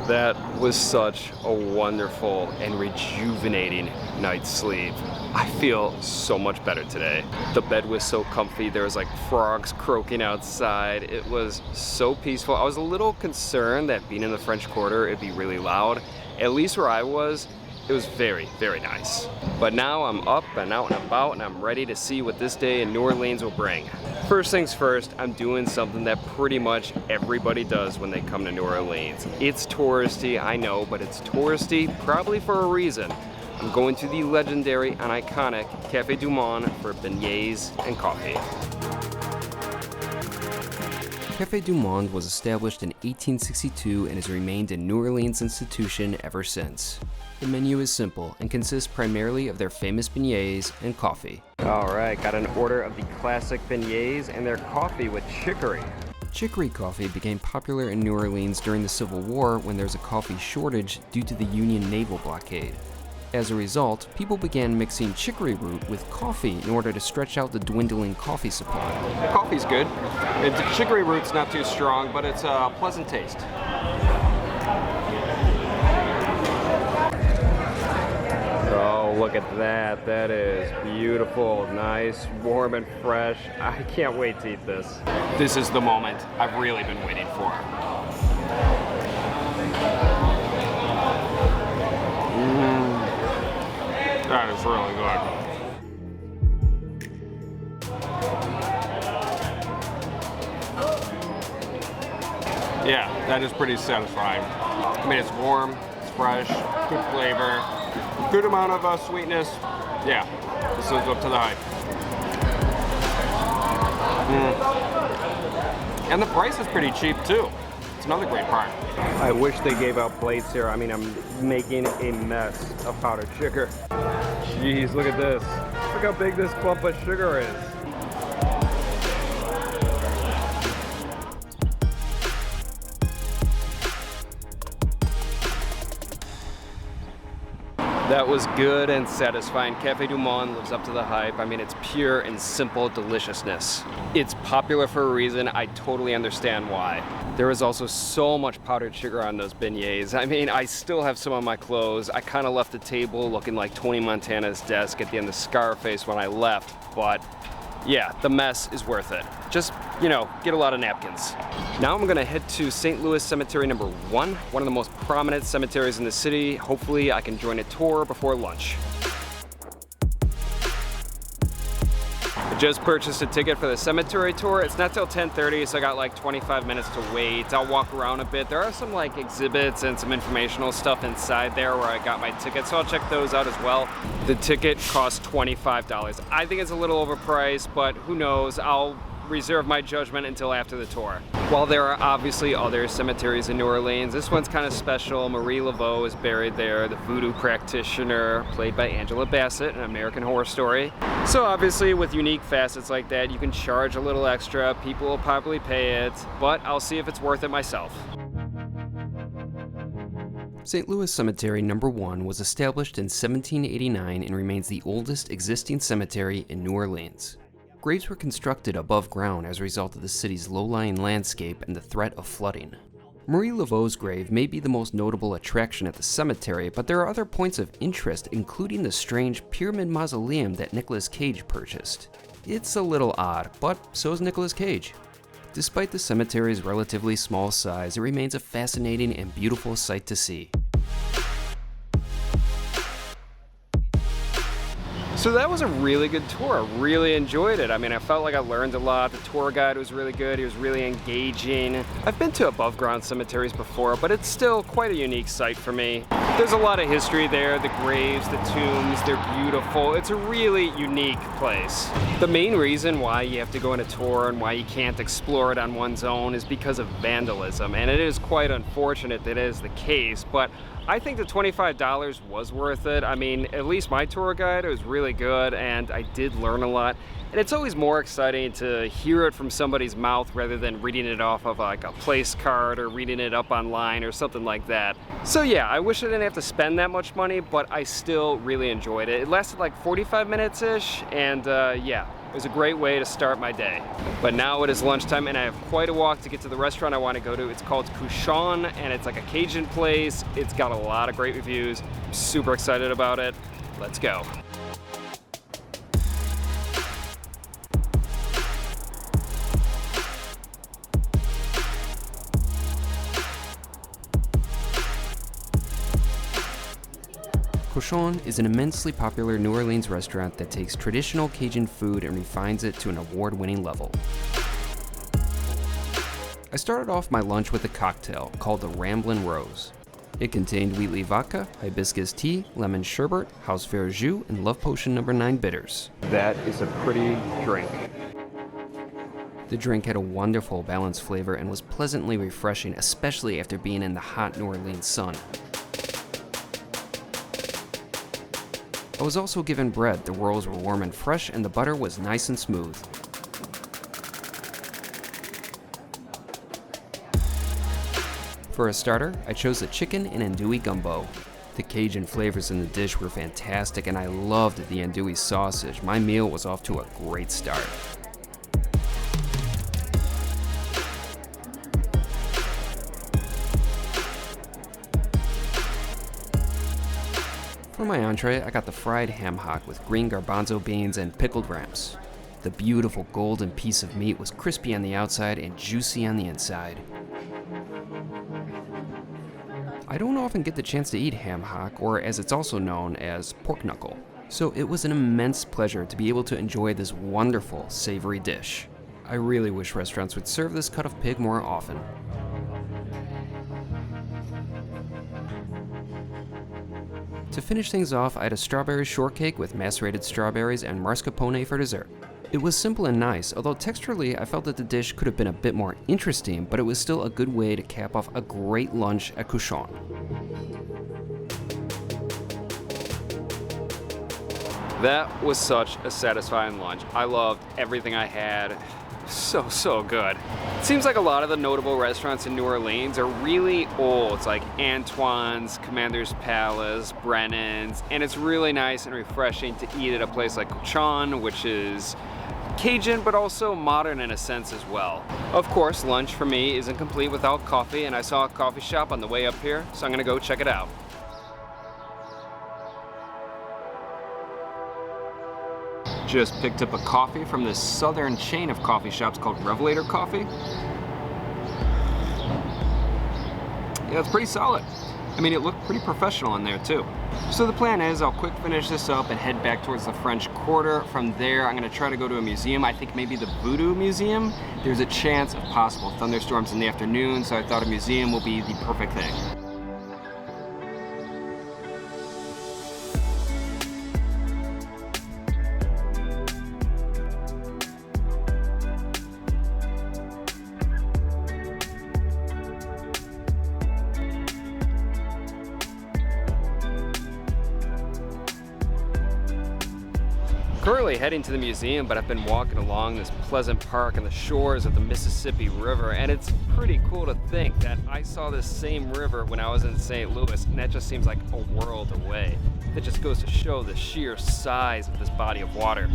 That was such a wonderful and rejuvenating night's sleep. I feel so much better today. The bed was so comfy. There was like frogs croaking outside. It was so peaceful. I was a little concerned that being in the French Quarter, it'd be really loud. At least where I was, it was very, very nice. But now I'm up and out and about and I'm ready to see what this day in New Orleans will bring. First things first, I'm doing something that pretty much everybody does when they come to New Orleans. It's touristy, I know, but it's touristy probably for a reason. I'm going to the legendary and iconic Café Du Monde for beignets and coffee. Café Du Monde was established in 1862 and has remained a New Orleans institution ever since. The menu is simple and consists primarily of their famous beignets and coffee. Alright, got an order of the classic beignets and their coffee with chicory. Chicory coffee became popular in New Orleans during the Civil War when there was a coffee shortage due to the Union naval blockade. As a result, people began mixing chicory root with coffee in order to stretch out the dwindling coffee supply. The coffee's good. The chicory root's not too strong, but it's a pleasant taste. Oh, look at that. That is beautiful, nice, warm and fresh. I can't wait to eat this. This is the moment I've really been waiting for. That is really good. Yeah, that is pretty satisfying. I mean, it's warm, it's fresh, good flavor, good amount of sweetness. Yeah, this lives up to the hype. And the price is pretty cheap too. It's another great part. I wish they gave out plates here. I mean, I'm making a mess of powdered sugar. Jeez, look at this. Look how big this clump of sugar is. That was good and satisfying. Café Du Monde lives up to the hype. I mean, it's pure and simple deliciousness. It's popular for a reason. I totally understand why. There is also so much powdered sugar on those beignets. I mean, I still have some on my clothes. I kind of left the table looking like Tony Montana's desk at the end of Scarface when I left, but yeah, the mess is worth it. Just, you know, get a lot of napkins. Now I'm gonna head to St. Louis Cemetery number 1, one of the most prominent cemeteries in the city. Hopefully I can join a tour before lunch. I just purchased a ticket for the cemetery tour. It's not till 10:30, so I got like 25 minutes to wait. I'll walk around a bit. There are some like exhibits and some informational stuff inside there where I got my ticket, so I'll check those out as well. The ticket costs $25. I think it's a little overpriced, but who knows? I'll reserve my judgment until after the tour. While there are obviously other cemeteries in New Orleans, this one's kind of special. Marie Laveau is buried there, the voodoo practitioner, played by Angela Bassett in American Horror Story. So obviously with unique facets like that, you can charge a little extra. People will probably pay it, but I'll see if it's worth it myself. St. Louis Cemetery number 1 was established in 1789 and remains the oldest existing cemetery in New Orleans. Graves were constructed above ground as a result of the city's low-lying landscape and the threat of flooding. Marie Laveau's grave may be the most notable attraction at the cemetery, but there are other points of interest, including the strange pyramid mausoleum that Nicolas Cage purchased. It's a little odd, but so is Nicolas Cage. Despite the cemetery's relatively small size, it remains a fascinating and beautiful sight to see. So that was a really good tour. I really enjoyed it. I mean, I felt like I learned a lot. The tour guide was really good. He was really engaging. I've been to above ground cemeteries before, but it's still quite a unique sight for me. There's a lot of history there. The graves, the tombs, they're beautiful. It's a really unique place. The main reason why you have to go on a tour and why you can't explore it on one's own is because of vandalism. And it is quite unfortunate that is the case, but I think the $25 was worth it. I mean, at least my tour guide was really good and I did learn a lot. And it's always more exciting to hear it from somebody's mouth rather than reading it off of like a place card or reading it up online or something like that. So yeah, I wish I didn't have to spend that much money, but I still really enjoyed it. It lasted like 45 minutes-ish, and yeah, It was a great way to start my day. But now it is lunchtime and I have quite a walk to get to the restaurant I want to go to. It's called Cochon and it's like a Cajun place. It's got a lot of great reviews. I'm super excited about it. Let's go. Cochon is an immensely popular New Orleans restaurant that takes traditional Cajun food and refines it to an award-winning level. I started off my lunch with a cocktail called the Ramblin' Rose. It contained Wheatley vodka, hibiscus tea, lemon sherbet, house fair jus, and love potion number 9 bitters. That is a pretty drink. The drink had a wonderful balanced flavor and was pleasantly refreshing, especially after being in the hot New Orleans sun. I was also given bread. The rolls were warm and fresh, and the butter was nice and smooth. For a starter, I chose the chicken and andouille gumbo. The Cajun flavors in the dish were fantastic, and I loved the andouille sausage. My meal was off to a great start. For my entree, I got the fried ham hock with green garbanzo beans and pickled ramps. The beautiful golden piece of meat was crispy on the outside and juicy on the inside. I don't often get the chance to eat ham hock, or as it's also known as pork knuckle, so it was an immense pleasure to be able to enjoy this wonderful, savory dish. I really wish restaurants would serve this cut of pig more often. To finish things off, I had a strawberry shortcake with macerated strawberries and mascarpone for dessert. It was simple and nice, although texturally I felt that the dish could have been a bit more interesting, but it was still a good way to cap off a great lunch at Cochon. That was such a satisfying lunch. I loved everything I had. So good. It seems like a lot of the notable restaurants in New Orleans are really old. It's like Antoine's, Commander's Palace, Brennan's, and it's really nice and refreshing to eat at a place like Cochon, which is Cajun but also modern in a sense as well. Of course, lunch for me isn't complete without coffee, and I saw a coffee shop on the way up here, so I'm gonna go check it out. Just picked up a coffee from this southern chain of coffee shops called Revelator Coffee. Yeah, it's pretty solid. I mean, it looked pretty professional in there too. So the plan is I'll quick finish this up and head back towards the French Quarter. From there, I'm gonna try to go to a museum. I think maybe the Voodoo Museum. There's a chance of possible thunderstorms in the afternoon, so I thought a museum will be the perfect thing. Currently heading to the museum, but I've been walking along this pleasant park on the shores of the Mississippi River, and it's pretty cool to think that I saw this same river when I was in St. Louis, and that just seems like a world away. That just goes to show the sheer size of this body of water.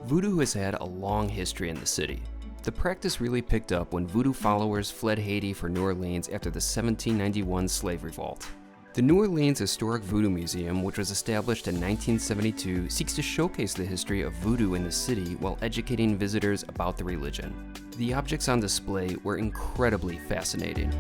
Voodoo has had a long history in the city. The practice really picked up when Voodoo followers fled Haiti for New Orleans after the 1791 slave revolt. The New Orleans Historic Voodoo Museum, which was established in 1972, seeks to showcase the history of voodoo in the city while educating visitors about the religion. The objects on display were incredibly fascinating.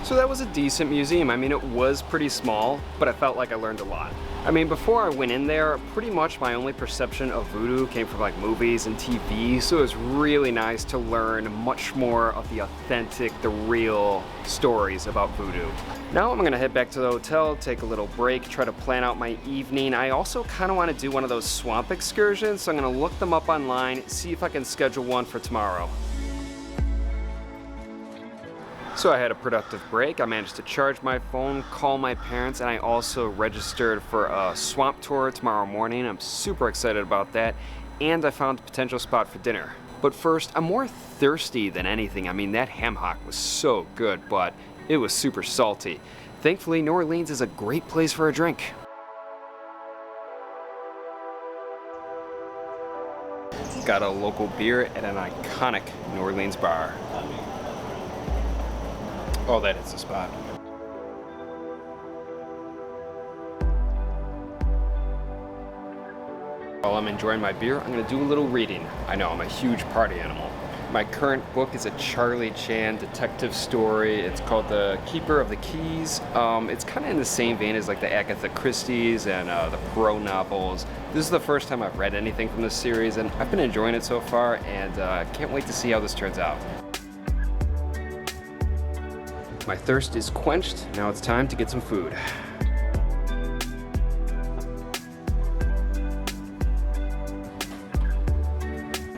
So that was a decent museum. I mean, it was pretty small, but I felt like I learned a lot. I mean, before I went in there, pretty much my only perception of voodoo came from like movies and TV, so it was really nice to learn much more of the authentic, the real stories about voodoo. Now I'm gonna head back to the hotel, take a little break, try to plan out my evening. I also kind of want to do one of those swamp excursions, so I'm gonna look them up online, see if I can schedule one for tomorrow. So I had a productive break. I managed to charge my phone, call my parents, and I also registered for a swamp tour tomorrow morning. I'm super excited about that. And I found a potential spot for dinner. But first, I'm more thirsty than anything. I mean, that ham hock was so good, but it was super salty. Thankfully, New Orleans is a great place for a drink. Got a local beer at an iconic New Orleans bar. Oh, that is the spot. While I'm enjoying my beer, I'm gonna do a little reading. I know, I'm a huge party animal. My current book is a Charlie Chan detective story. It's called The Keeper of the Keys. It's kind of in the same vein as like the Agatha Christie's and the Poirot novels. This is the first time I've read anything from this series, and I've been enjoying it so far, and can't wait to see how this turns out. My thirst is quenched. Now it's time to get some food.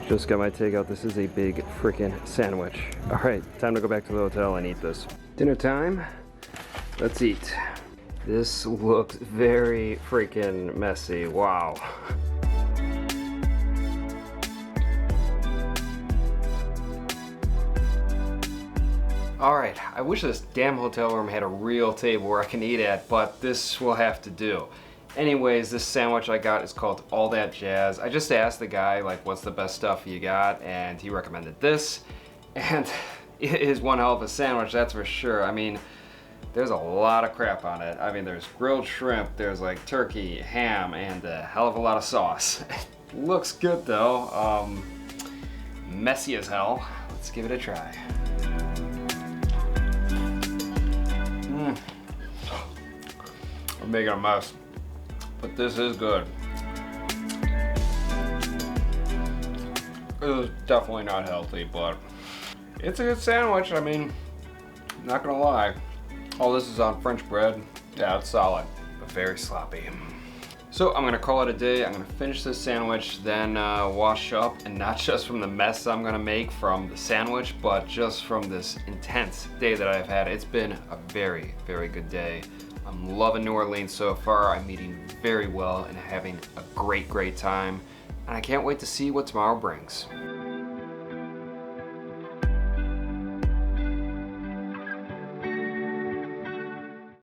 Just got my takeout. This is a big freaking sandwich. All right, time to go back to the hotel and eat this. Dinner time. Let's eat. This looks very freaking messy. Wow. All right, I wish this damn hotel room had a real table where I can eat at, but this will have to do. Anyways, this sandwich I got is called All That Jazz. I just asked the guy, like, what's the best stuff you got, and he recommended this. And it is one hell of a sandwich, that's for sure. I mean, there's a lot of crap on it. I mean, there's grilled shrimp, there's like turkey, ham, and a hell of a lot of sauce. It looks good though. Messy as hell. Let's give it a try. I'm making a mess. But this is good. This is definitely not healthy, but it's a good sandwich. I mean, not gonna lie. All this is on French bread. Yeah, it's solid, but very sloppy. So I'm gonna call it a day. I'm gonna finish this sandwich, then wash up, and not just from the mess I'm gonna make from the sandwich, but just from this intense day that I've had. It's been a very, very good day. I'm loving New Orleans so far. I'm eating very well and having a great, great time. And I can't wait to see what tomorrow brings.